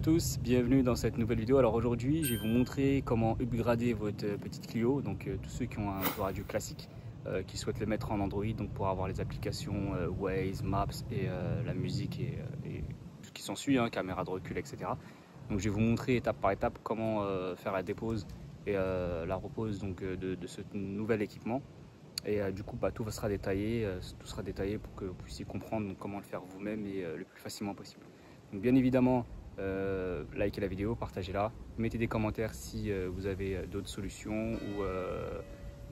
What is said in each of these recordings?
tous, bienvenue dans cette nouvelle vidéo. Alors aujourd'hui, je vais vous montrer comment upgrader votre petite Clio. Donc tous ceux qui ont un autoradio classique, qui souhaitent le mettre en Android, donc pour avoir les applications Waze, Maps et la musique et tout ce qui s'ensuit, hein, caméra de recul, etc. Donc je vais vous montrer étape par étape comment faire la dépose et la repose donc, de ce nouvel équipement. Et du coup, tout sera détaillé, pour que vous puissiez comprendre comment le faire vous-même et le plus facilement possible. Donc bien évidemment, likez la vidéo, partagez-la, mettez des commentaires si vous avez d'autres solutions ou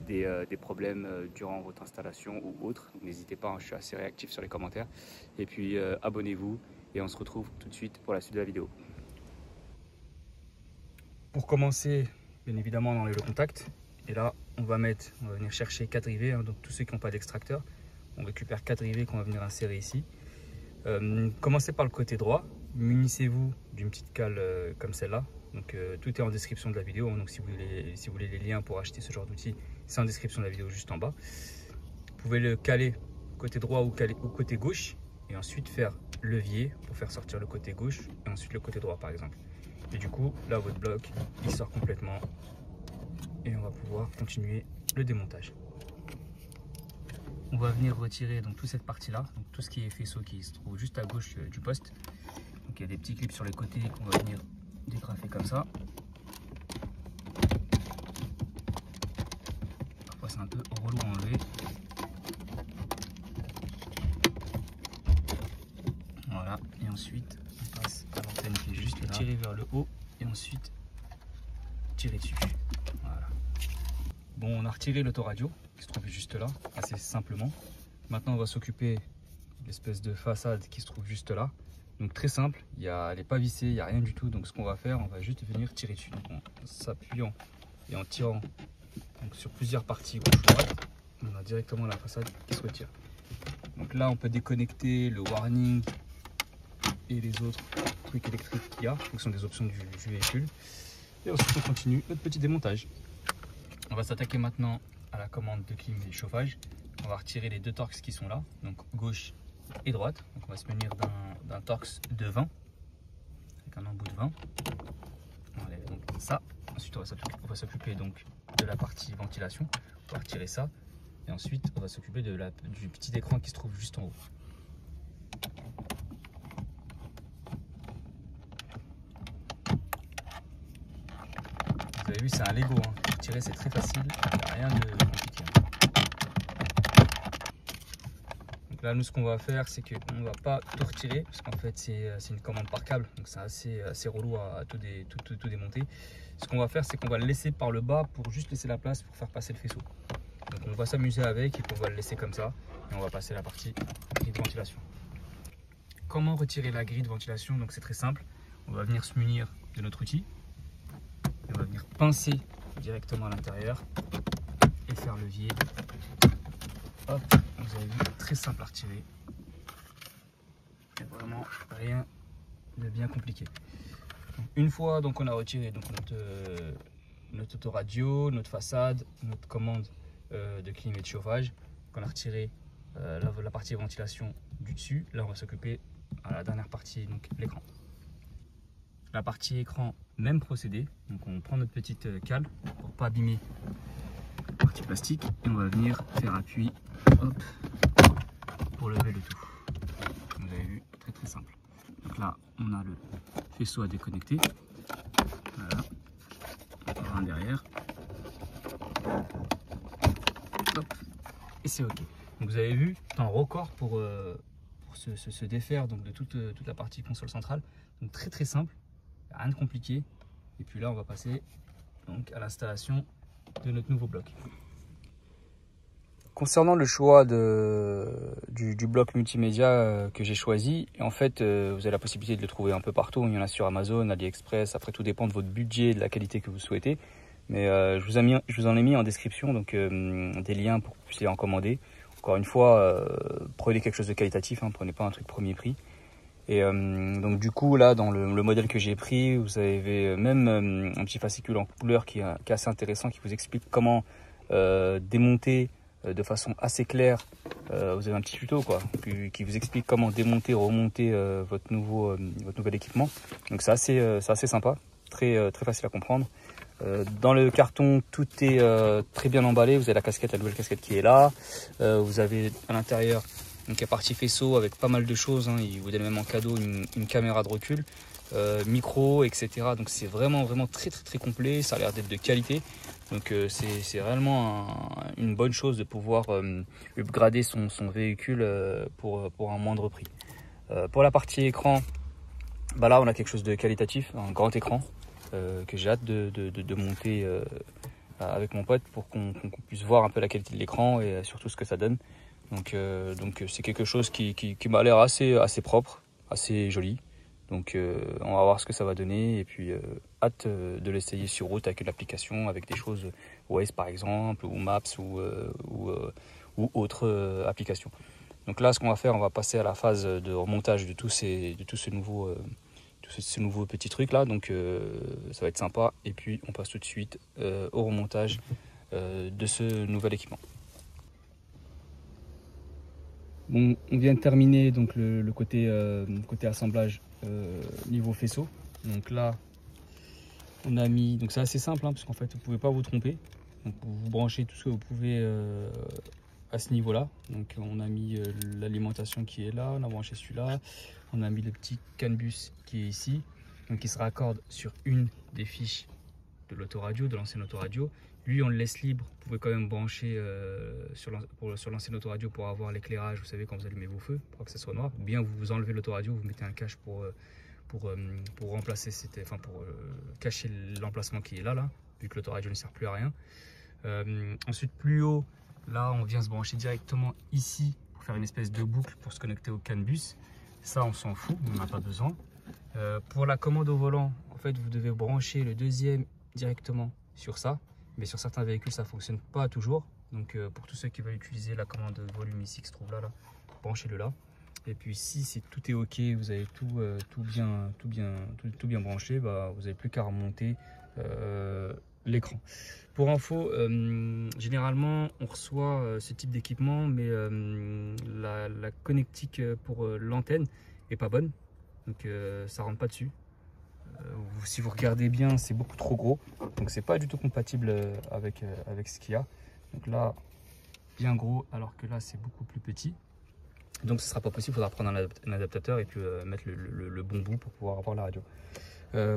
des problèmes durant votre installation ou autre. N'hésitez pas, hein, je suis assez réactif sur les commentaires. Et puis abonnez-vous et on se retrouve tout de suite pour la suite de la vidéo. Pour commencer, bien évidemment, on enlève le contact. Et là, on va venir chercher 4 rivets, hein, donc tous ceux qui n'ont pas d'extracteur, on récupère 4 rivets qu'on va venir insérer ici. Commencez par le côté droit, munissez-vous d'une petite cale comme celle-là. Donc tout est en description de la vidéo, hein, donc si vous voulez les liens pour acheter ce genre d'outil, c'est en description de la vidéo juste en bas. Vous pouvez le caler côté droit ou côté gauche, et ensuite faire levier pour faire sortir le côté gauche, et ensuite le côté droit par exemple. Et du coup, là votre bloc, il sort complètement. Et on va pouvoir continuer le démontage. On va venir retirer donc toute cette partie là, donc tout ce qui est faisceau qui se trouve juste à gauche du poste. Donc il y a des petits clips sur les côtés qu'on va venir dégrafer comme ça. Parfois c'est un peu relou à enlever. Voilà, et ensuite on passe à l'antenne qui est juste là. Tirer vers le haut et ensuite tirer dessus. Voilà. Bon, on a retiré l'autoradio qui se trouve juste là, assez simplement. Maintenant, on va s'occuper de l'espèce de façade qui se trouve juste là. Donc très simple, elle n'est pas vissée, il n'y a rien du tout. Donc ce qu'on va faire, on va juste venir tirer dessus. Donc en s'appuyant et en tirant donc, sur plusieurs parties gauche-droite, on a directement la façade qui se retire. Donc là, on peut déconnecter le warning et les autres trucs électriques qu'il y a, qui sont des options du véhicule. Et ensuite, on continue notre petit démontage. On va s'attaquer maintenant à la commande de clim et chauffage. On va retirer les deux Torx qui sont là, donc gauche et droite. Donc on va se munir d'un Torx de 20 avec un embout de 20. On enlève donc ça. Ensuite on va s'occuper donc de la partie ventilation. On va retirer ça. Et ensuite on va s'occuper du petit écran qui se trouve juste en haut. Vous avez vu, c'est un Lego, hein. Retirer c'est très facile, il n'y a rien de compliqué. Donc là, nous ce qu'on va faire, c'est qu'on ne va pas tout retirer, parce qu'en fait c'est une commande par câble, donc c'est assez relou à tout démonter. Ce qu'on va faire, c'est qu'on va le laisser par le bas pour juste laisser la place pour faire passer le faisceau. Donc on va s'amuser avec et puis on va le laisser comme ça, et on va passer la partie grille de ventilation. Comment retirer la grille de ventilation? Donc c'est très simple, on va venir se munir de notre outil. On va venir pincer directement à l'intérieur et faire levier. Hop, vous avez vu, très simple à retirer. Il n'y a vraiment rien de bien compliqué. Donc, une fois donc on a retiré donc, notre autoradio, notre façade, notre commande de clim et de chauffage, on a retiré la partie ventilation du dessus. Là on va s'occuper à la dernière partie, donc l'écran. La partie écran, même procédé. Donc on prend notre petite cale pour pas abîmer la partie plastique et on va venir faire appui, hop, pour lever le tout. Comme vous avez vu, très très simple. Donc là on a le faisceau à déconnecter. Voilà. Un derrière. Hop. Et c'est ok. Donc vous avez vu, temps record pour se défaire donc, de toute la partie console centrale. Donc très très simple. Rien de compliqué. Et puis là on va passer donc à l'installation de notre nouveau bloc. Concernant le choix du bloc multimédia que j'ai choisi, en fait vous avez la possibilité de le trouver un peu partout. Il y en a sur Amazon, AliExpress, après tout dépend de votre budget et de la qualité que vous souhaitez. Mais je vous en ai mis en description donc des liens pour que vous puissiez en commander. Encore une fois, prenez quelque chose de qualitatif, hein, prenez pas un truc premier prix. Et donc du coup là dans le modèle que j'ai pris, vous avez même un petit fascicule en couleur qui est assez intéressant, qui vous explique comment démonter de façon assez claire. Vous avez un petit tuto quoi, qui vous explique comment démonter, remonter votre nouvel équipement. Donc c'est assez sympa, très facile à comprendre. Dans le carton, tout est très bien emballé. Vous avez la nouvelle casquette qui est là. Vous avez à l'intérieur donc la partie faisceau avec pas mal de choses. Hein. Il vous donne même en cadeau une caméra de recul, micro, etc. Donc c'est vraiment très complet. Ça a l'air d'être de qualité. Donc c'est réellement une bonne chose de pouvoir upgrader son véhicule pour un moindre prix. Pour la partie écran, bah là on a quelque chose de qualitatif, un grand écran. Que j'ai hâte de monter avec mon pote pour qu'on puisse voir un peu la qualité de l'écran et surtout ce que ça donne. Donc c'est quelque chose qui m'a l'air assez propre, assez joli. Donc on va voir ce que ça va donner et puis hâte de l'essayer sur route avec une application, avec des choses Waze par exemple ou Maps ou autre application. Donc là ce qu'on va faire, on va passer à la phase de remontage de tous ces nouveaux petits trucs là, donc ça va être sympa. Et puis on passe tout de suite au remontage de ce nouvel équipement. Bon, on vient de terminer donc le côté assemblage niveau faisceau. Donc là on a mis, donc c'est assez simple hein, parce qu'en fait vous pouvez pas vous tromper. Donc vous branchez tout ce que vous pouvez à ce niveau là. Donc on a mis l'alimentation qui est là, on a branché celui-là, on a mis le petit CAN bus qui est ici, donc qui se raccorde sur une des fiches de l'autoradio, de l'ancienne autoradio. Lui on le laisse libre, vous pouvez quand même brancher sur l'ancienne autoradio pour avoir l'éclairage, vous savez quand vous allumez vos feux, pour que ça soit noir. Ou bien vous enlevez l'autoradio, vous mettez un cache pour remplacer, pour cacher l'emplacement qui est là, vu que l'autoradio ne sert plus à rien. Ensuite plus haut, là on vient se brancher directement ici pour faire une espèce de boucle pour se connecter au CAN bus. Ça on s'en fout, on n'en a pas besoin. Pour la commande au volant, en fait vous devez brancher le deuxième directement sur ça, mais sur certains véhicules ça fonctionne pas toujours. Donc pour tous ceux qui veulent utiliser la commande de volume ici qui se trouve là, branchez-le là. Et puis si tout est ok, vous avez tout bien branché, bah, vous n'avez plus qu'à remonter l'écran. Pour info, généralement on reçoit ce type d'équipement, mais la connectique pour l'antenne est pas bonne, donc ça rentre pas dessus. Si vous regardez bien, c'est beaucoup trop gros, donc c'est pas du tout compatible avec ce qu'il y a. Donc là, bien gros, alors que là c'est beaucoup plus petit. Donc ce sera pas possible, il faudra prendre un adaptateur et puis mettre le bon bout pour pouvoir avoir la radio.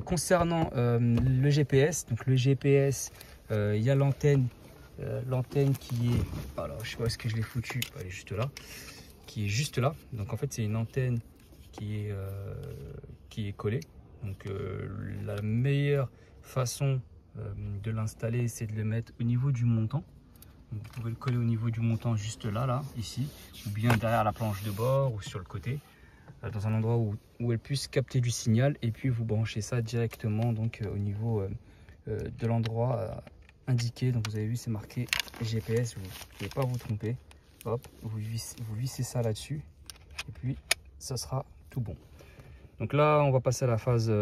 Concernant le GPS, donc le GPS, il y a l'antenne qui est, alors je sais pas où est-ce que je l'ai foutu, elle est juste là, qui est juste là. Donc en fait c'est une antenne qui est collée. Donc la meilleure façon de l'installer, c'est de le mettre au niveau du montant. Donc, vous pouvez le coller au niveau du montant juste là, ici, ou bien derrière la planche de bord ou sur le côté, dans un endroit où elle puisse capter du signal, et puis vous branchez ça directement donc au niveau de l'endroit indiqué. Donc vous avez vu, c'est marqué GPS, vous ne pouvez pas vous tromper. Hop, vous vissez ça là-dessus et puis ça sera tout bon. Donc là on va passer à la phase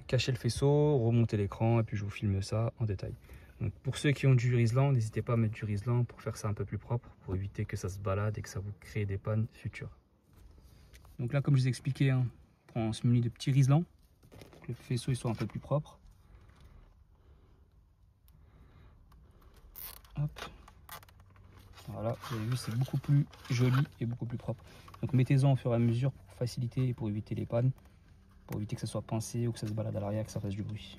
cacher le faisceau, remonter l'écran, et puis je vous filme ça en détail. Donc pour ceux qui ont du Riesland, n'hésitez pas à mettre du Riesland pour faire ça un peu plus propre, pour éviter que ça se balade et que ça vous crée des pannes futures. Donc là, comme je vous ai expliqué, hein, on se munit de petits Riesland, que le faisceau il soit un peu plus propre. Hop. Voilà, vous avez vu, c'est beaucoup plus joli et beaucoup plus propre. Donc mettez-en au fur et à mesure pour faciliter et pour éviter les pannes, pour éviter que ça soit pincé ou que ça se balade à l'arrière, que ça fasse du bruit.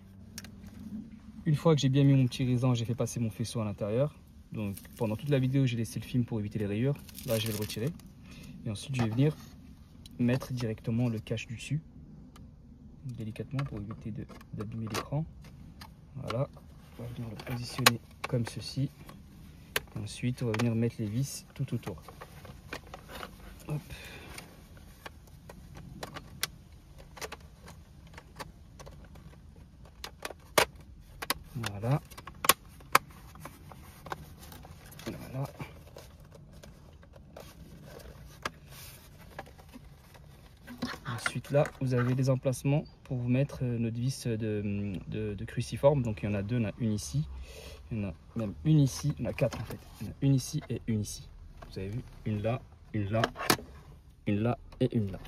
Une fois que j'ai bien mis mon petit Riesland, j'ai fait passer mon faisceau à l'intérieur. Donc pendant toute la vidéo, j'ai laissé le film pour éviter les rayures. Là, je vais le retirer. Et ensuite, je vais venir mettre directement le cache du dessus, délicatement pour éviter d'abîmer l'écran. Voilà, on va venir le positionner comme ceci. Et ensuite, on va venir mettre les vis tout autour. Hop. Voilà. Voilà. Ensuite là, vous avez les emplacements pour vous mettre notre vis de cruciforme. Donc il y en a deux, il y en a une ici Il y en a même une ici, il y en a 4 en fait. Il y en a une ici et une ici. Vous avez vu, une là, une là, une là et une là.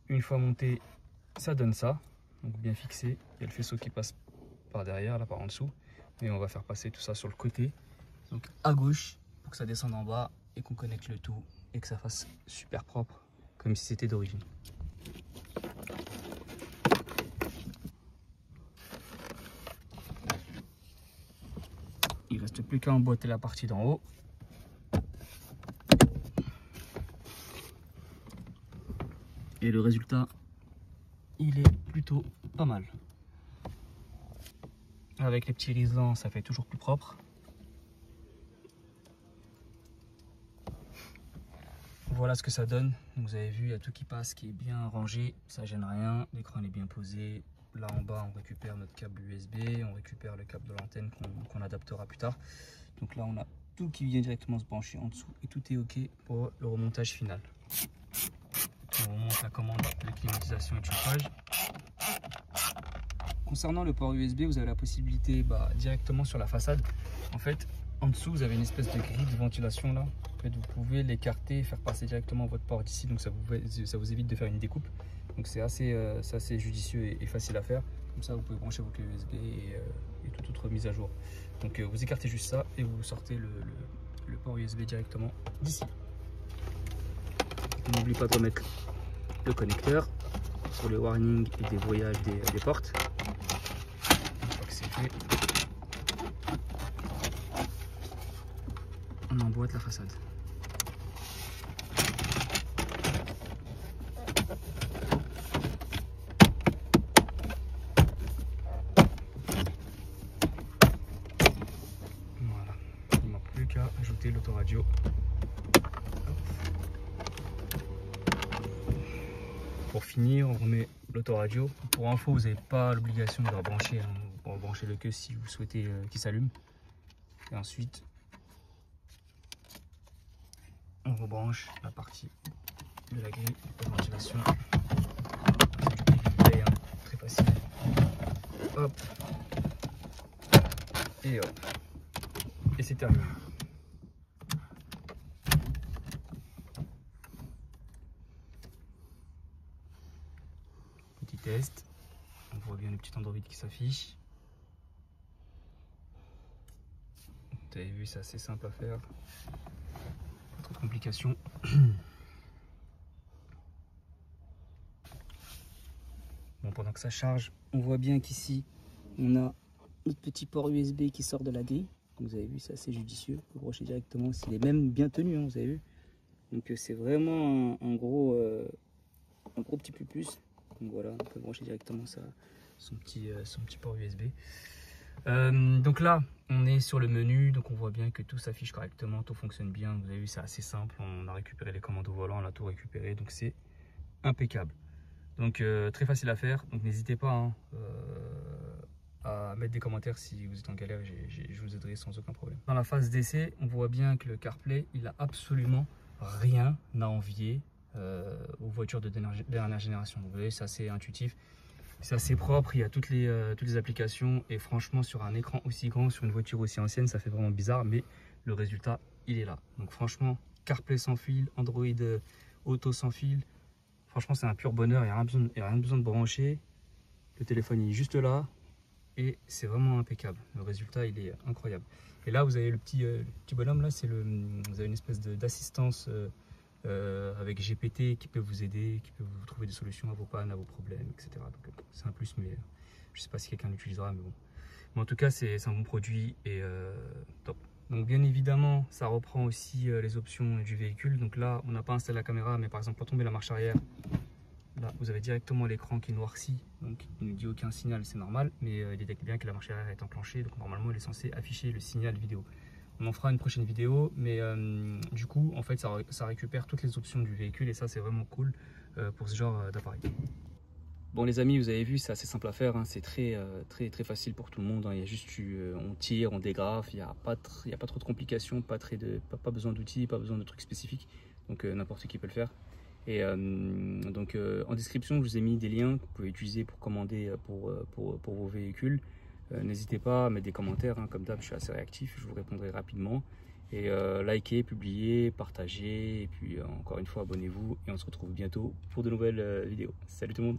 Une fois monté, ça donne ça. Donc bien fixé. Il y a le faisceau qui passe par derrière, là par en dessous. Et on va faire passer tout ça sur le côté. Donc à gauche, pour que ça descende en bas et qu'on connecte le tout et que ça fasse super propre, comme si c'était d'origine. Il ne reste plus qu'à emboîter la partie d'en haut. Et le résultat, il est plutôt pas mal. Avec les petits riselants, ça fait toujours plus propre. Voilà ce que ça donne. Donc vous avez vu, il y a tout qui passe, qui est bien rangé. Ça gêne rien. L'écran est bien posé. Là en bas, on récupère notre câble USB. On récupère le câble de l'antenne qu'on adaptera plus tard. Donc là, on a tout qui vient directement se brancher en dessous. Et tout est OK pour le remontage final. On remonte la commande de climatisation et de chauffage. Concernant le port USB, vous avez la possibilité directement sur la façade. En fait, en dessous, vous avez une espèce de grille de ventilation là. En fait, vous pouvez l'écarter et faire passer directement votre port d'ici. Donc ça vous évite de faire une découpe. Donc c'est assez judicieux et facile à faire. Comme ça, vous pouvez brancher vos clés USB et toute autre mise à jour. Donc vous écartez juste ça et vous sortez le port USB directement d'ici. N'oubliez pas de remettre le connecteur pour le warning et déverrouillage des portes. Une fois que c'est fait, on emboîte la façade. Voilà, il ne manque plus qu'à ajouter l'autoradio. Pour finir, on remet l'autoradio. Pour info, vous n'avez pas l'obligation de le rebrancher. Hein. Vous pouvez rebrancher le que si vous souhaitez qu'il s'allume. Et ensuite, on rebranche la partie de la grille de ventilation. C'est du très facile. Hop. Et hop. Et c'est terminé. Petit test. On voit bien le petit Android qui s'affiche. Vous avez vu, c'est assez simple à faire. Pas trop de complications. Bon, pendant que ça charge, on voit bien qu'ici, on a notre petit port USB qui sort de la grille. Comme vous avez vu, c'est assez judicieux. Vous branchez directement. Il est même bien tenu, hein, vous avez vu. Donc c'est vraiment un gros petit plus. Donc voilà, on peut brancher directement son petit port USB. Donc là, on est sur le menu, donc on voit bien que tout s'affiche correctement, tout fonctionne bien. Vous avez vu, c'est assez simple. On a récupéré les commandes au volant, on a tout récupéré, donc c'est impeccable. Donc très facile à faire. Donc n'hésitez pas hein, à mettre des commentaires si vous êtes en galère. Je vous aiderai sans aucun problème. Dans la phase d'essai, on voit bien que le CarPlay, il a absolument rien à envier aux voitures de dernière génération. Donc, vous voyez, c'est assez intuitif. C'est assez propre, il y a toutes les applications et franchement sur un écran aussi grand, sur une voiture aussi ancienne, ça fait vraiment bizarre, mais le résultat il est là. Donc franchement, CarPlay sans fil, Android Auto sans fil, franchement c'est un pur bonheur, il n'y a rien besoin de brancher, le téléphone il est juste là et c'est vraiment impeccable, le résultat il est incroyable. Et là vous avez le petit bonhomme là, vous avez une espèce d'assistance avec GPT qui peut vous aider, qui peut vous trouver des solutions à vos pannes, à vos problèmes, etc. Donc c'est un plus, mais je ne sais pas si quelqu'un l'utilisera, mais bon. Mais en tout cas, c'est un bon produit et top. Donc bien évidemment, ça reprend aussi les options du véhicule. Donc là, on n'a pas installé la caméra, mais par exemple, quand on met la marche arrière, là, vous avez directement l'écran qui noircit. Donc il ne dit aucun signal, c'est normal, mais il détecte bien que la marche arrière est enclenchée. Donc normalement, il est censé afficher le signal vidéo. On en fera une prochaine vidéo, mais du coup, en fait, ça, ça, récupère toutes les options du véhicule et ça, c'est vraiment cool pour ce genre d'appareil. Bon les amis, vous avez vu, c'est assez simple à faire, hein. C'est très facile pour tout le monde, hein. Il y a juste, on tire, on dégrafe, il n'y a pas trop de complications, pas besoin d'outils, pas besoin de trucs spécifiques, donc n'importe qui peut le faire. Et en description, je vous ai mis des liens que vous pouvez utiliser pour commander pour vos véhicules. N'hésitez pas à mettre des commentaires, hein. Comme d'hab, je suis assez réactif, je vous répondrai rapidement. Et likez, publiez, partagez, et puis encore une fois, abonnez-vous, et on se retrouve bientôt pour de nouvelles vidéos. Salut tout le monde!